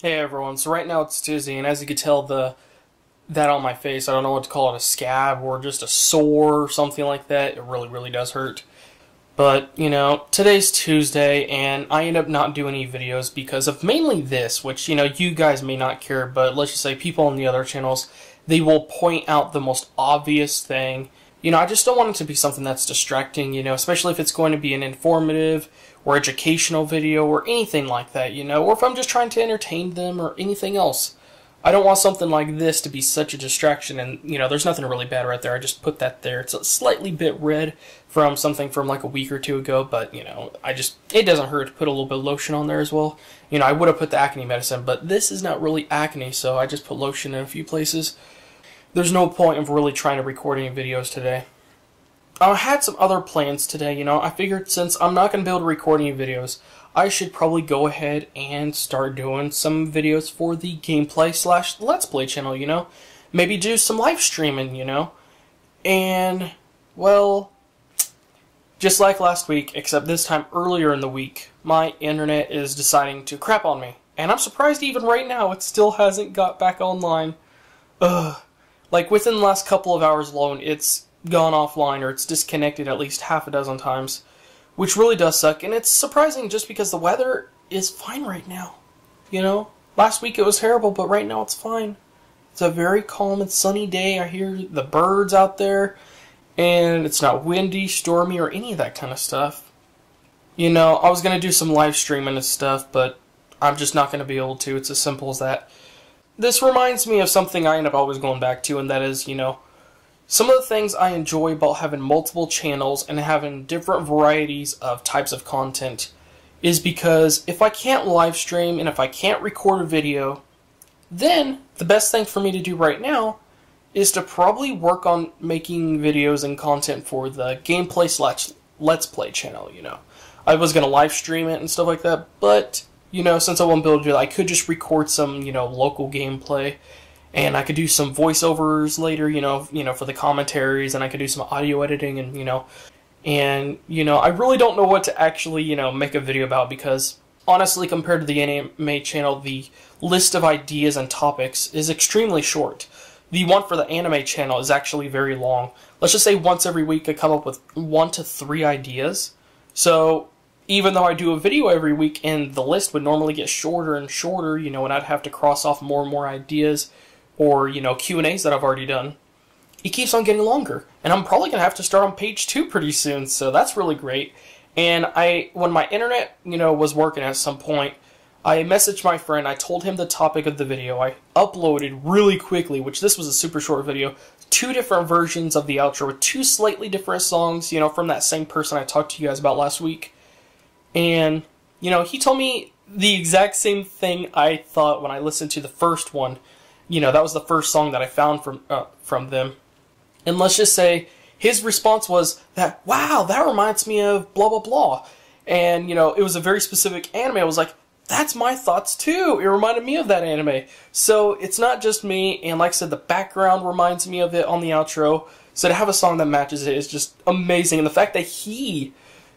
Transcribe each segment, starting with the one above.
Hey everyone, so right now it's Tuesday, and as you can tell, that on my face, I don't know what to call it, a scab or just a sore or something like that. It really does hurt. But, today's Tuesday, and I end up not doing any videos because of mainly this, which, you guys may not care, but let's just say people on the other channels, they will point out the most obvious thing. I just don't want it to be something that's distracting, especially if it's going to be an informative or educational video or anything like that, or if I'm just trying to entertain them or anything else. I don't want something like this to be such a distraction, and, there's nothing really bad right there. I just put that there. It's a slightly bit red from something from like a week or two ago, but, it doesn't hurt to put a little bit of lotion on there as well. I would have put the acne medicine, but this is not really acne, so I just put lotion in a few places. There's no point of really trying to record any videos today. I had some other plans today, I figured since I'm not going to be able to record any videos, I should probably go ahead and start doing some videos for the gameplay / let's play channel, Maybe do some live streaming, And, well, just like last week, except this time earlier in the week, my internet is deciding to crap on me. And I'm surprised even right now it still hasn't got back online. Ugh. Like within the last couple of hours alone, it's gone offline or it's disconnected at least half a dozen times, which really does suck. And it's surprising just because the weather is fine right now. Last week it was terrible, but right now it's fine. It's a very calm and sunny day. I hear the birds out there, and it's not windy, stormy, or any of that kind of stuff. I was going to do some live streaming and stuff, but I'm just not going to be able to. It's as simple as that. This reminds me of something I end up always going back to, and that is, some of the things I enjoy about having multiple channels and having different varieties of types of content is because if I can't live stream and if I can't record a video, then the best thing for me to do right now is to probably work on making videos and content for the gameplay / let's play channel, I was going to live stream it and stuff like that, but since I won't be able to do that, I could just record some, local gameplay, and I could do some voiceovers later, for the commentaries, and I could do some audio editing, and, I really don't know what to actually, make a video about, because, honestly, compared to the anime channel, the list of ideas and topics is extremely short. The one for the anime channel is actually very long. Let's just say once every week I come up with 1 to 3 ideas, so even though I do a video every week and the list would normally get shorter and shorter, and I'd have to cross off more and more ideas or, Q&As that I've already done, it keeps on getting longer. And I'm probably going to have to start on page 2 pretty soon, so that's really great. And when my internet, was working at some point, I messaged my friend, I told him the topic of the video, I uploaded really quickly, which this was a super short video, 2 different versions of the outro with 2 slightly different songs, from that same person I talked to you guys about last week. And, he told me the exact same thing I thought when I listened to the first one. That was the first song that I found from them. And let's just say his response was that, wow, that reminds me of blah, blah, blah. And, it was a very specific anime. I was like, that's my thoughts too. It reminded me of that anime. So it's not just me. And like I said, the background reminds me of it on the outro. So to have a song that matches it is just amazing. And the fact that he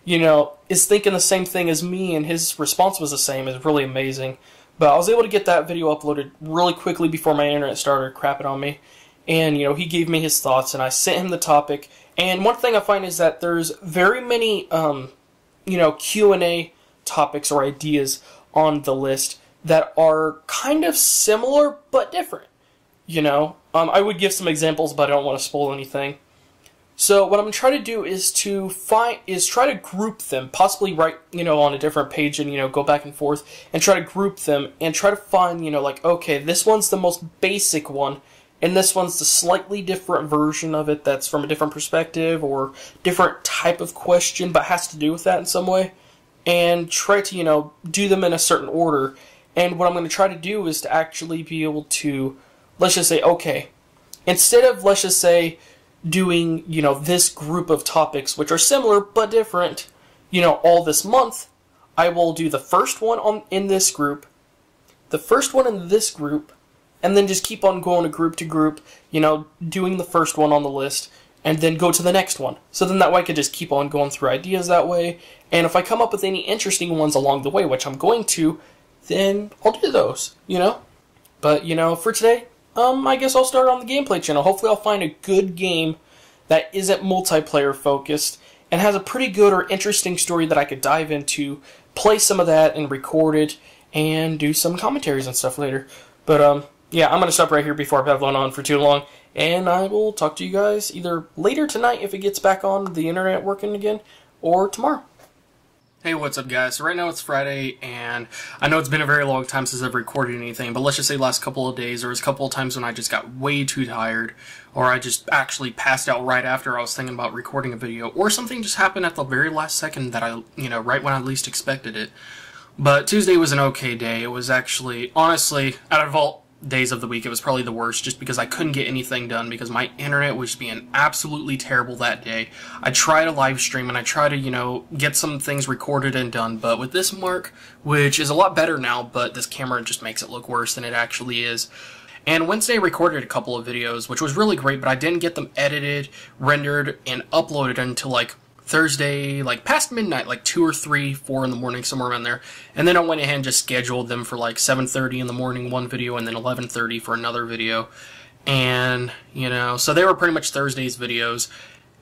is thinking the same thing as me and his response was the same is really amazing. But I was able to get that video uploaded really quickly before my internet started crapping on me. And, he gave me his thoughts and I sent him the topic. And one thing I find is that there's very many, Q&A topics or ideas on the list that are kind of similar but different. I would give some examples, but I don't want to spoil anything. So what I'm going to try to do is try to group them, possibly write, on a different page and, go back and forth and try to group them and try to find, like, okay, this one's the most basic one and this one's the slightly different version of it that's from a different perspective or different type of question but has to do with that in some way, and try to, do them in a certain order. And what I'm going to try to do is to actually be able to, let's just say, okay, instead of, let's just say, doing, this group of topics, which are similar but different, all this month, I will do the first one in this group, the first one in this group, and then just keep on going group to group, doing the first one on the list, and then go to the next one. So then that way I could just keep on going through ideas that way, and if I come up with any interesting ones along the way, which I'm going to, then I'll do those, you know? But, you know, for today, I guess I'll start on the gameplay channel. Hopefully I'll find a good game that isn't multiplayer focused and has a pretty good or interesting story that I could dive into, play some of that and record it, and do some commentaries and stuff later. But, yeah, I'm going to stop right here before I babble on for too long, and I will talk to you guys either later tonight if it gets back on the internet working again, or tomorrow. Hey, what's up, guys? So right now it's Friday, and I know it's been a very long time since I've recorded anything, but let's just say the last couple of days, there was a couple of times when I just got way too tired, or I just actually passed out right after I was thinking about recording a video, or something just happened at the very last second that right when I least expected it. But Tuesday was an okay day. It was actually, honestly, out of all days of the week, it was probably the worst just because I couldn't get anything done because my internet was being absolutely terrible that day. I tried to live stream and I tried to, get some things recorded and done, but with this mark, which is a lot better now, but this camera just makes it look worse than it actually is. And Wednesday I recorded a couple of videos, which was really great, but I didn't get them edited, rendered, and uploaded until Thursday, past midnight, 2 or 3, 4 in the morning, somewhere around there. And then I went ahead and just scheduled them for 7:30 in the morning, one video, and then 11:30 for another video. And, so they were pretty much Thursday's videos.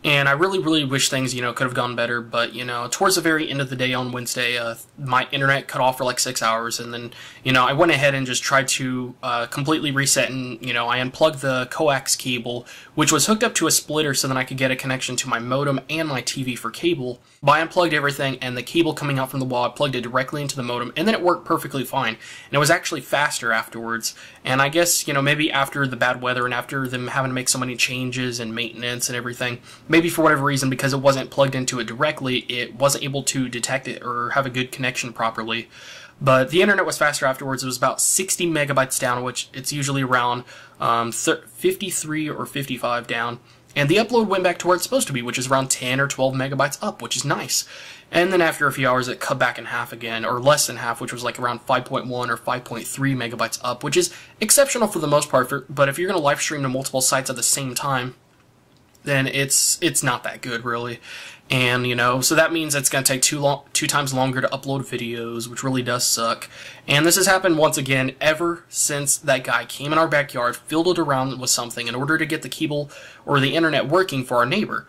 And I really, really wish things, could have gone better. But, towards the very end of the day on Wednesday, my internet cut off for 6 hours. And then, I went ahead and just tried to completely reset. And, I unplugged the coax cable, which was hooked up to a splitter so that I could get a connection to my modem and my TV for cable. But I unplugged everything, and the cable coming out from the wall, I plugged it directly into the modem, and then it worked perfectly fine. And it was actually faster afterwards. And I guess, maybe after the bad weather and after them having to make so many changes and maintenance and everything, maybe for whatever reason, because it wasn't plugged into it directly, it wasn't able to detect it or have a good connection properly. But the internet was faster afterwards. It was about 60 megabytes down, which it's usually around 53 or 55 down. And the upload went back to where it's supposed to be, which is around 10 or 12 megabytes up, which is nice. And then after a few hours, it cut back in half again, or less than half, which was around 5.1 or 5.3 megabytes up, which is exceptional for the most part. But if you're going to live stream to multiple sites at the same time, then it's not that good, really. And, so that means it's going to take two times longer to upload videos, which really does suck. And this has happened once again ever since that guy came in our backyard, fiddled around with something in order to get the cable or the internet working for our neighbor.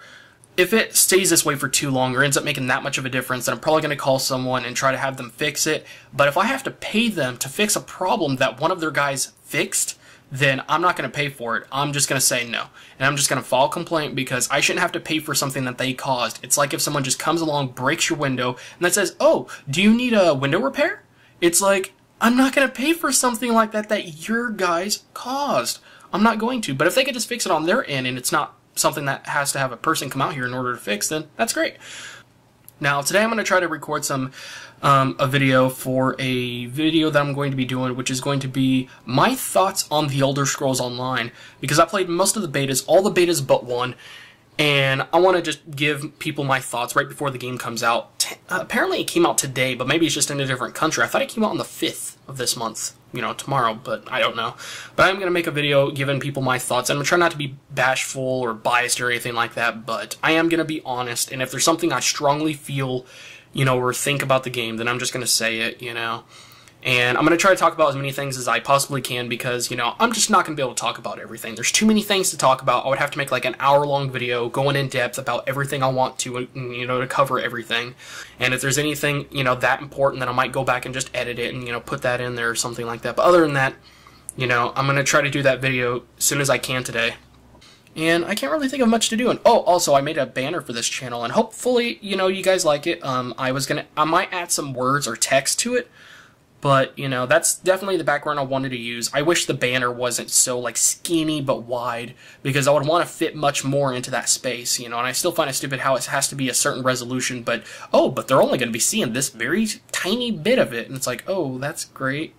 If it stays this way for too long or ends up making that much of a difference, then I'm probably going to call someone and try to have them fix it. But if I have to pay them to fix a problem that one of their guys fixed, then I'm not going to pay for it. I'm just going to say no. And I'm just going to file a complaint because I shouldn't have to pay for something that they caused. It's like if someone just comes along, breaks your window, and then says, oh, do you need a window repair? It's like, I'm not going to pay for something like that your guys caused. I'm not going to. But if they could just fix it on their end and it's not something that has to have a person come out here in order to fix, then that's great. Now, today I'm going to try to record a video for a video that I'm going to be doing, which is going to be my thoughts on The Elder Scrolls Online, because I played most of the betas, all the betas but one, and I want to just give people my thoughts right before the game comes out. Apparently it came out today, but maybe it's just in a different country. I thought it came out on the 5th of this month, tomorrow, but I don't know. But I'm going to make a video giving people my thoughts, and I'm going to try not to be bashful or biased or anything like that, but I am going to be honest, and if there's something I strongly feel, or think about the game, then I'm just going to say it, And I'm going to try to talk about as many things as I possibly can because, I'm just not going to be able to talk about everything. There's too many things to talk about. I would have to make an hour-long video going in depth about everything I want to, to cover everything. And if there's anything, that important, then I might go back and just edit it and, put that in there or something like that. But other than that, I'm going to try to do that video as soon as I can today. And I can't really think of much to do. And oh, also, I made a banner for this channel, and hopefully, you guys like it. I might add some words or text to it, but, that's definitely the background I wanted to use. I wish the banner wasn't so, skinny but wide, because I would want to fit much more into that space, and I still find it stupid how it has to be a certain resolution, but they're only going to be seeing this very tiny bit of it, and it's like, oh, that's great,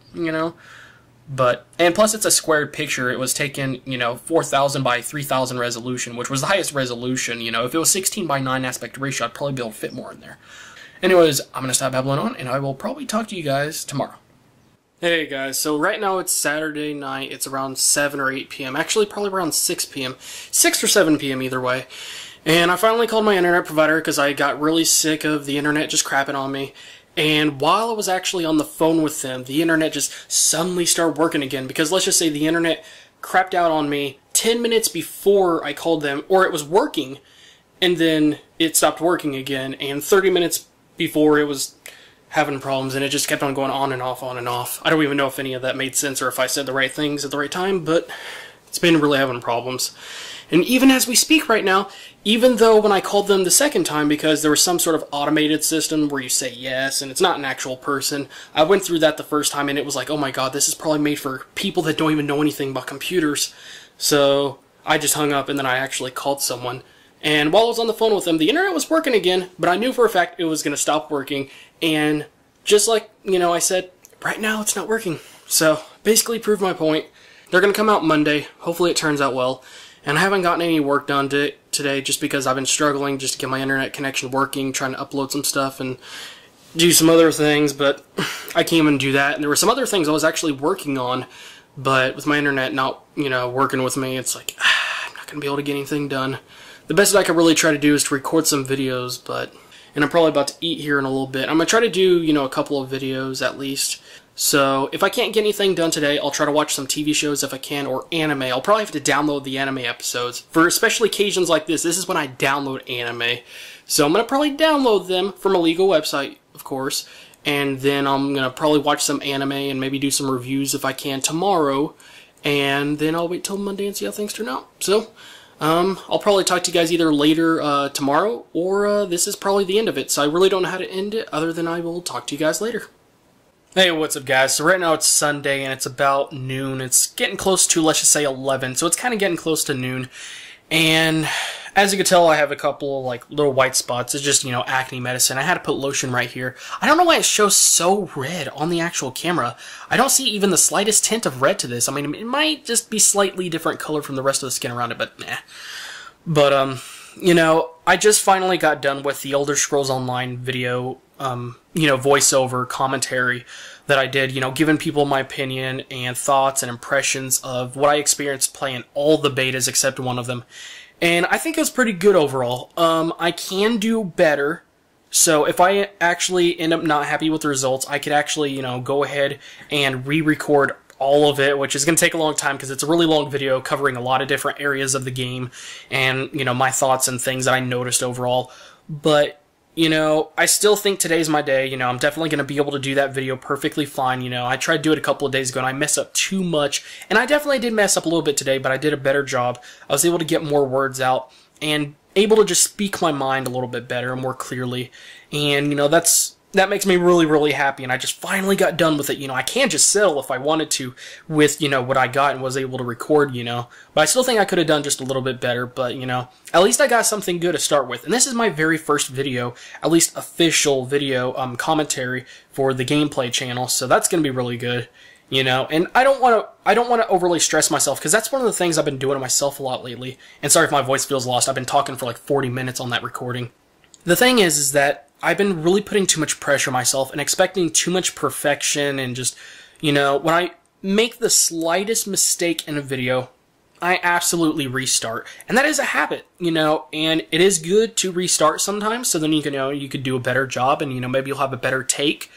But, and plus it's a squared picture. It was taken, 4,000 by 3,000 resolution, which was the highest resolution. If it was 16 by 9 aspect ratio, I'd probably be able to fit more in there. Anyways, I'm going to stop babbling on, and I will probably talk to you guys tomorrow. Hey guys, so right now it's Saturday night. It's around 7 or 8 p.m. Actually, probably around 6 p.m. 6 or 7 p.m. either way. And I finally called my internet provider because I got really sick of the internet just crapping on me. And while I was actually on the phone with them, the internet just suddenly started working again, because let's just say the internet crapped out on me 10 minutes before I called them, or it was working, and then it stopped working again, and 30 minutes before it was having problems, and it just kept on going on and off, on and off. I don't even know if any of that made sense or if I said the right things at the right time, but it's been really having problems. And even as we speak right now, even though when I called them the second time, because there was some sort of automated system where you say yes and it's not an actual person, I went through that the first time and it was like, oh my god, this is probably made for people that don't even know anything about computers. So I just hung up and then I actually called someone. And while I was on the phone with them, the internet was working again, but I knew for a fact it was going to stop working. And just like, I said, right now it's not working. So basically proved my point. They're going to come out Monday. Hopefully it turns out well. And I haven't gotten any work done today just because I've been struggling just to get my internet connection working, trying to upload some stuff and do some other things, but I can't even do that. And there were some other things I was actually working on, but with my internet not, working with me, it's like, I'm not going to be able to get anything done. The best that I could really try to do is to record some videos, and I'm probably about to eat here in a little bit. I'm going to try to do, a couple of videos at least. So if I can't get anything done today, I'll try to watch some TV shows if I can, or anime. I'll probably have to download the anime episodes. For especially occasions like this is when I download anime. So I'm going to probably download them from a legal website, of course. And then I'm going to probably watch some anime and maybe do some reviews if I can tomorrow. And then I'll wait till Monday and see how things turn out. So I'll probably talk to you guys either later tomorrow, or this is probably the end of it. So I really don't know how to end it other than I will talk to you guys later. Hey, what's up guys? So right now it's Sunday and it's about noon. It's getting close to, let's just say, 11. So it's kind of getting close to noon. And as you can tell, I have a couple of little white spots. It's just, acne medicine. I had to put lotion right here. I don't know why it shows so red on the actual camera. I don't see even the slightest tint of red to this. I mean, it might just be slightly different color from the rest of the skin around it, but nah. But, I just finally got done with the Elder Scrolls Online video, voiceover commentary that I did, giving people my opinion and thoughts and impressions of what I experienced playing all the betas except one of them. And I think it was pretty good overall. I can do better. So if I actually end up not happy with the results, I could actually, go ahead and re-record all of it, which is going to take a long time because it's a really long video covering a lot of different areas of the game and, my thoughts and things that I noticed overall. But, I still think today's my day. I'm definitely going to be able to do that video perfectly fine. I tried to do it a couple of days ago and I messed up too much. And I definitely did mess up a little bit today, but I did a better job. I was able to get more words out and able to just speak my mind a little bit better and more clearly. And, that makes me really, really happy, and I just finally got done with it. I can't just settle if I wanted to with, what I got and was able to record, But I still think I could have done just a little bit better, but, at least I got something good to start with. And this is my very first video, at least official video, commentary for the gameplay channel, so that's going to be really good, And I don't want to overly stress myself, because that's one of the things I've been doing to myself a lot lately. And sorry if my voice feels lost, I've been talking for 40 minutes on that recording. The thing is that I've been really putting too much pressure on myself and expecting too much perfection and just, when I make the slightest mistake in a video, I absolutely restart. And that is a habit, and it is good to restart sometimes so then you can, you could do a better job and, maybe you'll have a better take.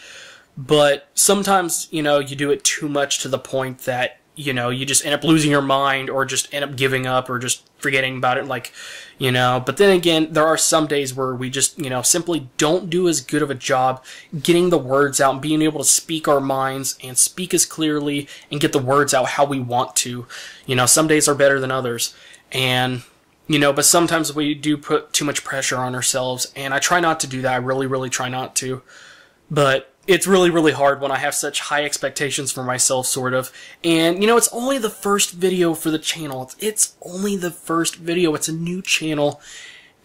But sometimes, you do it too much to the point that, you just end up losing your mind or just end up giving up or just forgetting about it, but then again, there are some days where we just, simply don't do as good of a job getting the words out and being able to speak our minds and speak as clearly and get the words out how we want to. Some days are better than others. And, but sometimes we do put too much pressure on ourselves, and I try not to do that. I really, really try not to. But it's really, really hard when I have such high expectations for myself, sort of. And, it's only the first video for the channel. It's only the first video. It's a new channel.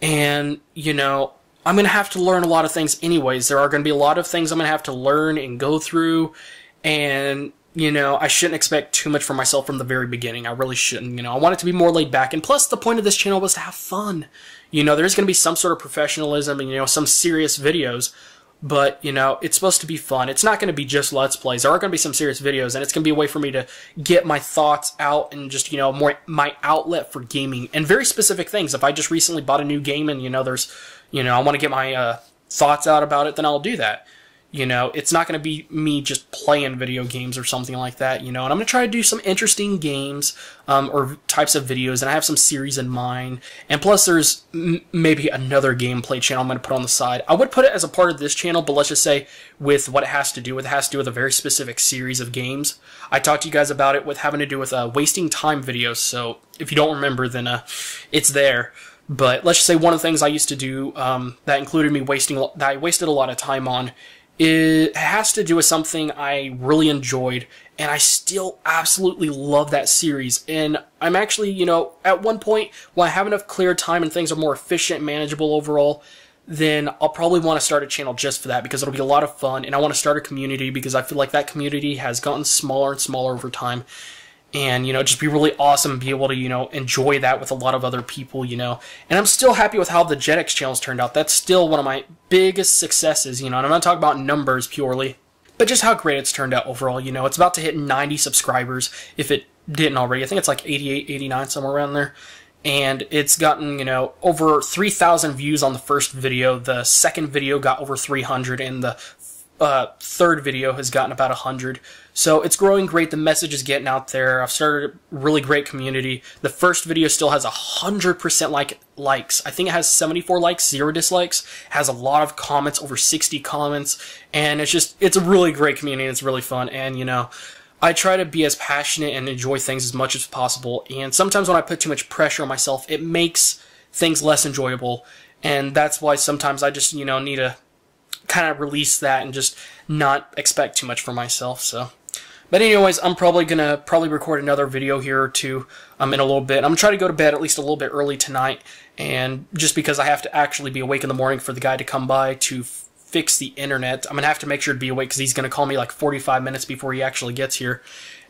And, I'm going to have to learn a lot of things anyways. There are going to be a lot of things I'm going to have to learn and go through. And, I shouldn't expect too much from myself from the very beginning. I really shouldn't. I want it to be more laid back. And plus, the point of this channel was to have fun. There's going to be some sort of professionalism and, some serious videos. But, it's supposed to be fun. It's not going to be just Let's Plays. There are going to be some serious videos, and it's going to be a way for me to get my thoughts out and just, more my outlet for gaming. And very specific things. If I just recently bought a new game and, there's, I want to get my thoughts out about it, then I'll do that. You know, it's not going to be me just playing video games or something like that, you know, and I'm going to try to do some interesting games or types of videos, and I have some series in mind, and plus there's maybe another gameplay channel I'm going to put on the side. I would put it as a part of this channel, but let's just say with what it has to do with, a very specific series of games. I talked to you guys about it with having to do with wasting time videos, so if you don't remember, then it's there. But let's just say one of the things I used to do that included me that I wasted a lot of time on, it has to do with something I really enjoyed, and I still absolutely love that series. And I'm actually, you know, at one point, when I have enough clear time and things are more efficient and manageable overall, then I'll probably want to start a channel just for that, because it'll be a lot of fun, and I want to start a community, because I feel like that community has gotten smaller and smaller over time. And, you know, just be really awesome, be able to, you know, enjoy that with a lot of other people, you know. And I'm still happy with how the JetX channels turned out. That's still one of my biggest successes, you know, and I'm not talking about numbers purely, but just how great it's turned out overall, you know. It's about to hit 90 subscribers, if it didn't already. I think it's like 88, 89, somewhere around there. And it's gotten, you know, over 3,000 views on the first video. The second video got over 300, and the third video has gotten about 100. So it's growing great. The message is getting out there. I've started a really great community. The first video still has 100% likes. I think it has 74 likes, 0 dislikes. It has a lot of comments, over 60 comments. And it's a really great community, and it's really fun. And, you know, I try to be as passionate and enjoy things as much as possible. And sometimes when I put too much pressure on myself, it makes things less enjoyable. And that's why sometimes I just, you know, need to kind of release that and just not expect too much for myself. So, but anyways, I'm probably gonna record another video here or two in a little bit. I'm gonna try to go to bed at least a little bit early tonight, and just because I have to actually be awake in the morning for the guy to come by to fix the internet, I'm gonna have to make sure to be awake, because he's gonna call me like 45 minutes before he actually gets here,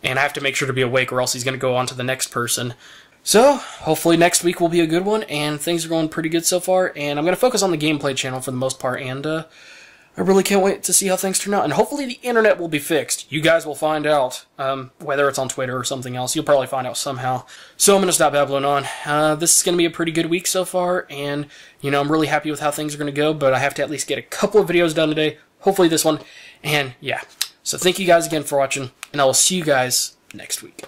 and I have to make sure to be awake, or else he's gonna go on to the next person. So, hopefully next week will be a good one, and things are going pretty good so far, and I'm gonna focus on the gameplay channel for the most part, and I really can't wait to see how things turn out, and hopefully the internet will be fixed. You guys will find out, whether it's on Twitter or something else. You'll probably find out somehow. So I'm going to stop babbling on. This is going to be a pretty good week so far, and, you know, I'm really happy with how things are going to go, but I have to at least get a couple of videos done today. Hopefully this one, and yeah. So thank you guys again for watching, and I will see you guys next week.